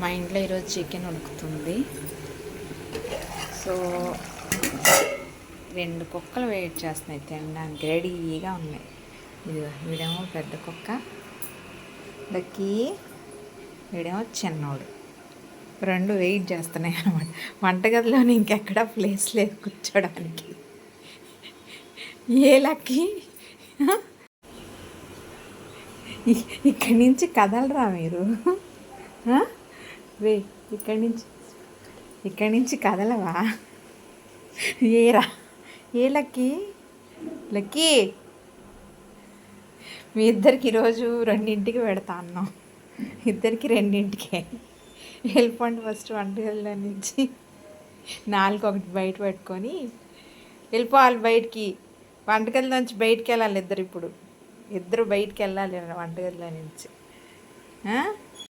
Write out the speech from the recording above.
మా ఇంట్లో ఈరోజు చికెన్ ఉడుకుతుంది. సో 2 కుక్కలు వెయిట్ చేస్తున్నాయి తినడానికి, రెడీగా ఉన్నాయి. ఇది వీడేమో పెద్ద కుక్క లక్కీ, వీడేమో చిన్నోడు. 2 వెయిట్ చేస్తున్నాయి అన్నమాట. వంటగదిలోని ఇంకెక్కడా ప్లేస్ లేదు కూర్చోడానికి. ఏ లక్కీ, ఇక్కడి నుంచి కదలరా మీరు? రే ఇక్కడి నుంచి కదలవా? ఏరా ఏ లక్కీ, మీ ఇద్దరికి ఈరోజు 2ంటికి పెడతా అన్నాం. ఇద్దరికి 2ంటికే వెళ్ళిపోండి. ఫస్ట్ వంటగదిలో నుంచి 4 ఒకటి బయట పెట్టుకొని వెళ్ళిపోవాలి బయటికి. వంటగదిలో నుంచి బయటికి వెళ్ళాలి ఇద్దరు బయటికి వెళ్ళాలి వంటగదిలో నుంచి.